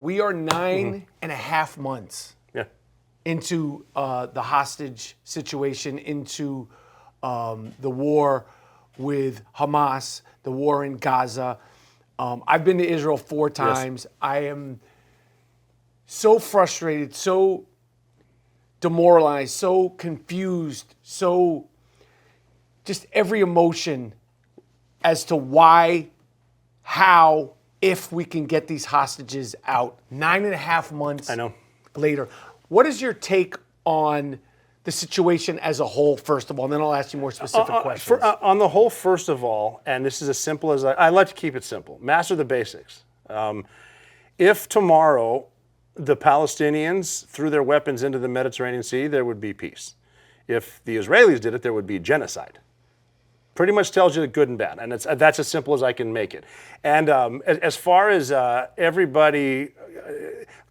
We are 9.5 months into the hostage situation, into the war with Hamas, the war in Gaza. I've been to Israel 4 times. Yes. I am so frustrated, so demoralized, so confused, so just every emotion as to why, how, if we can get these hostages out 9.5 months later. What is your take on the situation as a whole, first of all, and then I'll ask you more specific questions. On the whole, first of all, and this is as simple as I like to keep it simple, master the basics. If tomorrow the Palestinians threw their weapons into the Mediterranean Sea, there would be peace. If the Israelis did it, there would be genocide. Pretty much tells you the good and bad, and that's as simple as I can make it. And as far as everybody,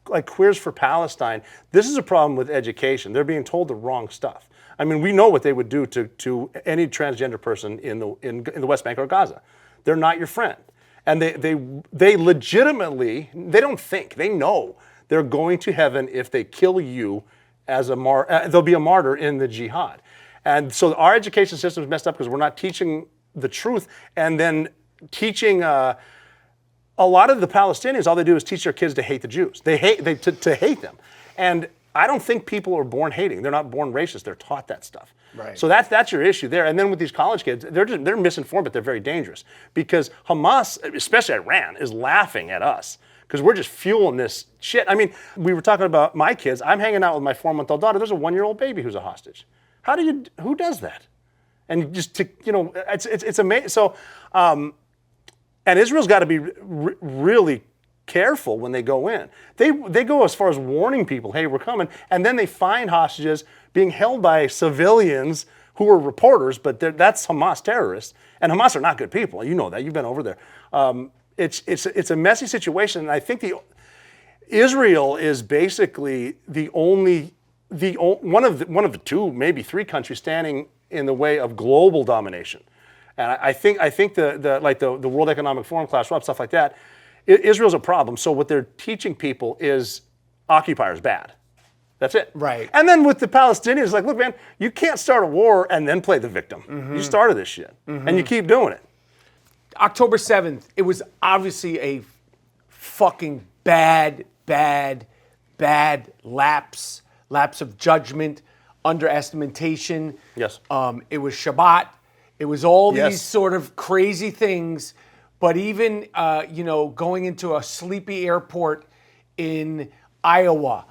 like Queers for Palestine, this is a problem with education. They're being told the wrong stuff. I mean, we know what they would do to any transgender person in the West Bank or Gaza. They're not your friend, and they legitimately, they don't think, they know they're going to heaven if they kill you as a they'll be a martyr in the jihad. And so our education system is messed up because we're not teaching the truth, and then teaching a lot of the Palestinians, all they do is teach their kids to hate the Jews. They hate to hate them. And I don't think people are born hating. They're not born racist. They're taught that stuff. Right. So that's your issue there. And then with these college kids, they're misinformed, but they're very dangerous because Hamas, especially Iran, is laughing at us because we're just fueling this shit. I mean, we were talking about my kids. I'm hanging out with my 4-month-old daughter. There's a 1-year-old baby who's a hostage. Who does that? And just it's amazing. So, and Israel's got to be really careful when they go in. They go as far as warning people, hey, we're coming, and then they find hostages being held by civilians who are reporters, but that's Hamas terrorists, and Hamas are not good people. You know that. You've been over there. It's a messy situation, and I think Israel is basically one of the 2, maybe 3 countries standing in the way of global domination. And I think the World Economic Forum, Klaus Schwab, stuff like that, Israel's a problem. So what they're teaching people is occupiers bad. That's it. Right. And then with the Palestinians, like, look, man, you can't start a war and then play the victim. Mm-hmm. You started this shit, and you keep doing it. October 7th, it was obviously a fucking bad lapse of judgment, underestimation. Yes. It was Shabbat. It was all these sort of crazy things. But even, going into a sleepy airport in Iowa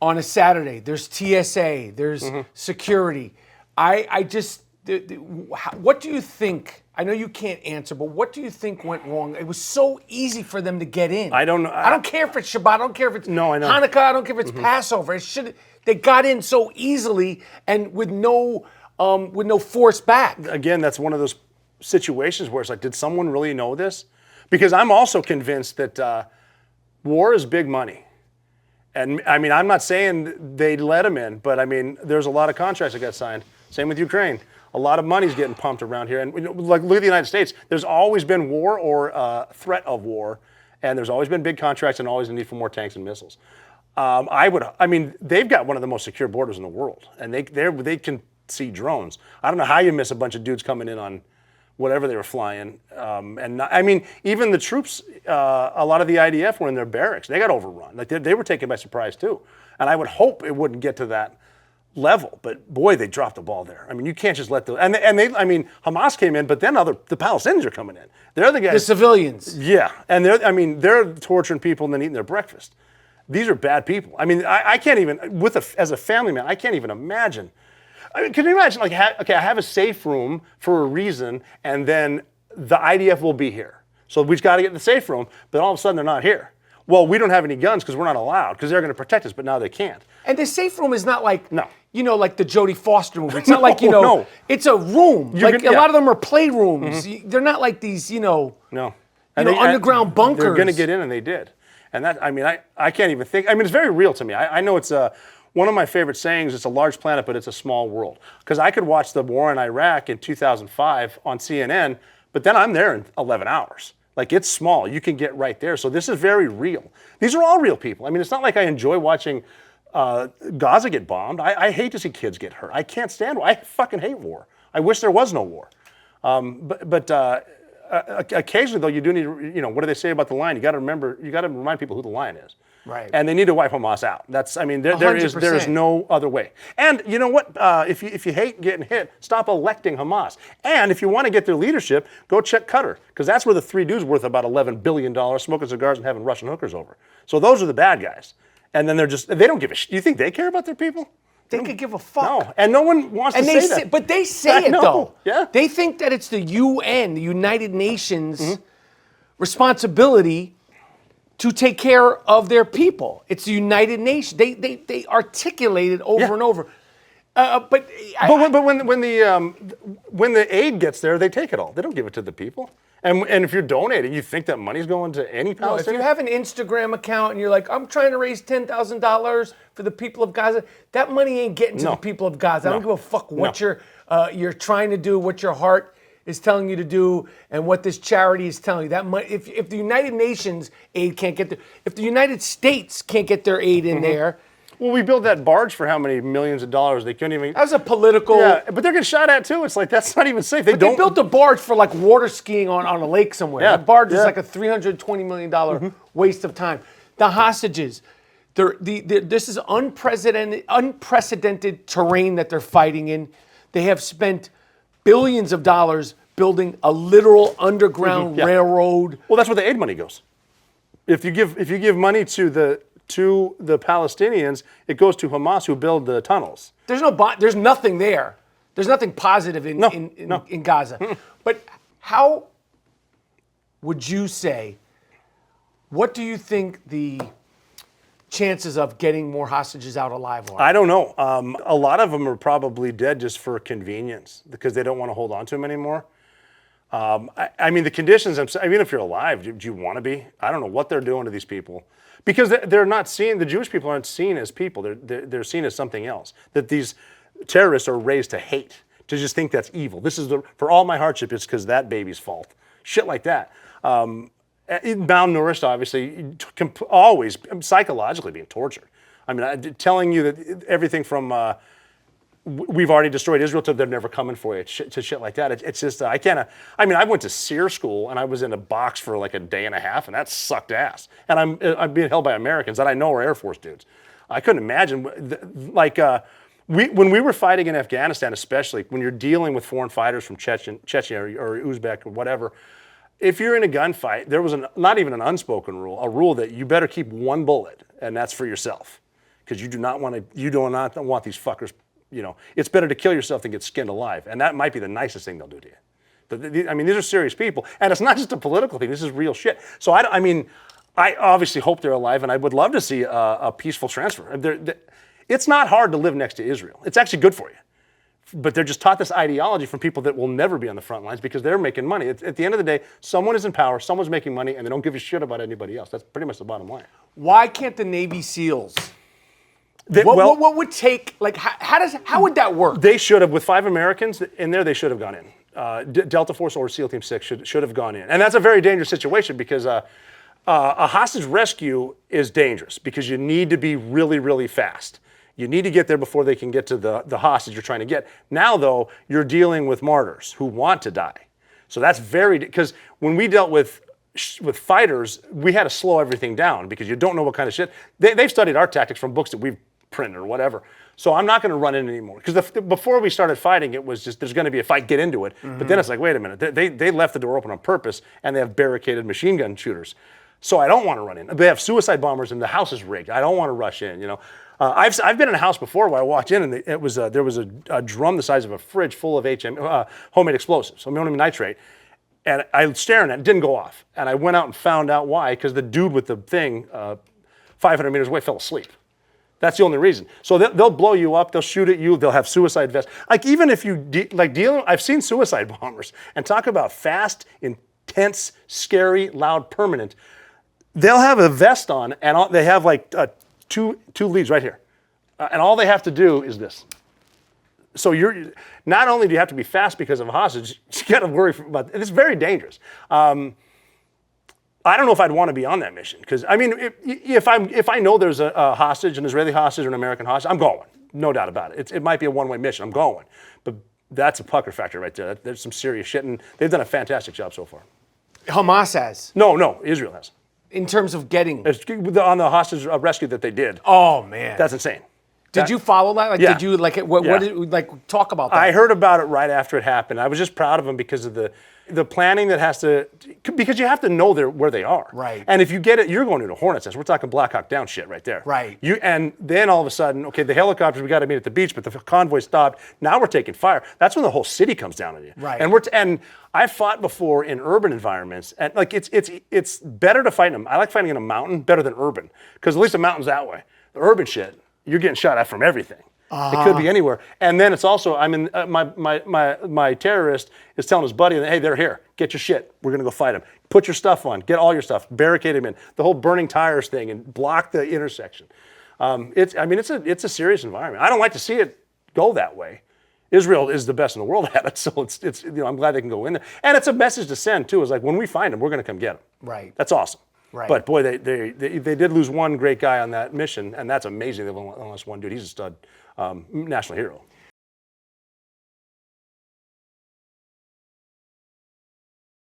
on a Saturday, there's TSA, there's security. What do you think? I know you can't answer, but what do you think went wrong? It was so easy for them to get in. I don't know. I don't care if it's Shabbat. I don't care if it's Hanukkah. I don't care if it's Passover. They got in so easily and with no force back. Again, that's one of those situations where it's like, did someone really know this? Because I'm also convinced that war is big money. And I mean, I'm not saying they let them in, but I mean, there's a lot of contracts that got signed. Same with Ukraine. A lot of money's getting pumped around here. And like, look at the United States. There's always been war or threat of war. And there's always been big contracts and always a need for more tanks and missiles. They've got one of the most secure borders in the world. And they can see drones. I don't know how you miss a bunch of dudes coming in on whatever they were flying. Even the troops, a lot of the IDF were in their barracks. They got overrun. Like they were taken by surprise too. And I would hope it wouldn't get to that level, but boy, they dropped the ball there. I mean, you can't just let Hamas came in, but then the Palestinians are coming in. They're the guys. The civilians. Yeah, and they're torturing people and then eating their breakfast. These are bad people. I mean, I can't even, as a family man, I can't even imagine. I mean, can you imagine, I have a safe room for a reason, and then the IDF will be here. So we've got to get in the safe room, but all of a sudden they're not here. Well, we don't have any guns because we're not allowed, because they're going to protect us, but now they can't. And the safe room is not like, like the Jodie Foster movie. It's not like, it's a room. A lot of them are playrooms. Mm-hmm. They're not like these, underground bunkers. They're going to get in, and they did. And that, I can't even think. It's very real to me. I know it's one of my favorite sayings, it's a large planet, but it's a small world. Because I could watch the war in Iraq in 2005 on CNN, but then I'm there in 11 hours. Like, it's small. You can get right there. So this is very real. These are all real people. I mean, it's not like I enjoy watching Gaza get bombed. I hate to see kids get hurt. I can't stand war. I fucking hate war. I wish there was no war. But occasionally, though, you do need, what do they say about the lion? You got to remind people who the lion is. Right. And they need to wipe Hamas out. There is no other way. And you know what? If you hate getting hit, stop electing Hamas. And if you want to get their leadership, go check Qatar, because that's where the three dudes worth about $11 billion smoking cigars and having Russian hookers over. So those are the bad guys. And then they don't give a shit. You think they care about their people? They could give a fuck. No, and no one wants to say that. But they say it, though. Yeah. They think that it's the UN, the United Nations, responsibility to take care of their people. It's the United Nations. They articulate it over and over. But when the aid gets there, they take it all. They don't give it to the people. And if you're donating, you think that money's going to any Palestinian? If you have an Instagram account and you're like, I'm trying to raise $10,000 for the people of Gaza, that money ain't getting to the people of Gaza. I don't give a fuck what you're trying to do, what your heart is telling you to do, and what this charity is telling you. That money, if the United Nations aid can't get there, if the United States can't get their aid in there. Well, we built that barge for how many millions of dollars? They couldn't even. That was a political. Yeah, but they're getting shot at too. It's like, that's not even safe. They built a barge for like water skiing on a lake somewhere. Yeah, that barge is like a $320 million waste of time. The hostages, this is unprecedented terrain that they're fighting in. They have spent billions of dollars building a literal underground railroad. Well, that's where the aid money goes. If you give money to the Palestinians, it goes to Hamas, who build the tunnels. There's nothing there. There's nothing positive in Gaza. But how would you say? What do you think the chances of getting more hostages out alive are? I don't know. A lot of them are probably dead just for convenience, because they don't want to hold on to them anymore. I mean, the conditions, I mean, if you're alive, do you want to be? I don't know what they're doing to these people. Because they're not seen, the Jewish people aren't seen as people. They're seen as something else. That these terrorists are raised to hate, to just think that's evil. This is for all my hardship, it's because that baby's fault. Shit like that. Malnourished, obviously, always psychologically being tortured. I mean, telling you that everything from we've already destroyed Israel to they're never coming for you, to shit like that. It's just, I can't, I mean, I went to SEER school and I was in a box for like a day and a half, and that sucked ass. And I'm being held by Americans that I know are Air Force dudes. I couldn't imagine, when we were fighting in Afghanistan, especially when you're dealing with foreign fighters from Chechnya or Uzbek or whatever, if you're in a gunfight, there was not even an unspoken rule, a rule that you better keep one bullet, and that's for yourself. Because you do not want these fuckers. It's better to kill yourself than get skinned alive. And that might be the nicest thing they'll do to you. But I mean, these are serious people. And it's not just a political thing. This is real shit. So I mean, I obviously hope they're alive, and I would love to see a peaceful transfer. It's not hard to live next to Israel. It's actually good for you. But they're just taught this ideology from people that will never be on the front lines because they're making money. At the end of the day, someone is in power, someone's making money, and they don't give a shit about anybody else. That's pretty much the bottom line. Why can't the Navy SEALs? What would take, like, how would that work? They should have, with 5 Americans in there, they should have gone in. Delta Force or SEAL Team 6 should have gone in. And that's a very dangerous situation because a hostage rescue is dangerous because you need to be really, really fast. You need to get there before they can get to the hostage you're trying to get. Now, though, you're dealing with martyrs who want to die. So that's because when we dealt with fighters, we had to slow everything down because you don't know what kind of shit. They've studied our tactics from books that we've printed or whatever. So I'm not going to run in anymore. Because before we started fighting, it was just, there's going to be a fight, get into it. Mm-hmm. But then it's like, wait a minute. They left the door open on purpose, and they have barricaded machine gun shooters. So I don't want to run in. They have suicide bombers, and the house is rigged. I don't want to rush in, I've been in a house before where I walked in, and there was a drum the size of a fridge full of homemade explosives, ammonium nitrate. And I was staring at it, didn't go off. And I went out and found out why, because the dude with the thing 500 meters away fell asleep. That's the only reason. So they'll blow you up, they'll shoot at you, they'll have suicide vests. Like even if you, I've seen suicide bombers, and talk about fast, intense, scary, loud, permanent. They'll have a vest on, and they have like two leads right here. And all they have to do is this. So not only do you have to be fast because of a hostage, you got to worry about it. It's very dangerous. I don't know if I'd want to be on that mission because I mean, if I know there's a hostage, an Israeli hostage or an American hostage, I'm going. No doubt about it. It might be a one-way mission. I'm going, but that's a pucker factor right there. There's some serious shit, and they've done a fantastic job so far. Hamas has. No, Israel has. In terms of getting. On the hostage rescue that they did. Oh man, that's insane. Did you follow that? Like, yeah. Did you like it? What did talk about that? I heard about it right after it happened. I was just proud of them because of the planning that has to, because you have to know where they are. Right. And if you get it, you're going into a hornet's nest. We're talking Black Hawk Down shit right there. Right. And then all of a sudden, okay, the helicopters, we got to meet at the beach, but the convoy stopped. Now we're taking fire. That's when the whole city comes down on you. Right. And I fought before in urban environments, and like it's better to fight in them. I like fighting in a mountain better than urban, because at least the mountain's that way. The urban shit, you're getting shot at from everything. It could be anywhere. And then it's also, I mean, my terrorist is telling his buddy, hey, they're here. Get your shit. We're going to go fight them. Put your stuff on. Get all your stuff. Barricade them in. The whole burning tires thing and block the intersection. It's a serious environment. I don't like to see it go that way. Israel is the best in the world at it, so it's I'm glad they can go in there. And it's a message to send too. It's like when we find them, we're going to come get them. Right. That's awesome. Right. But boy, they did lose one great guy on that mission, and that's amazing. They've only lost one dude. He's a stud. National hero.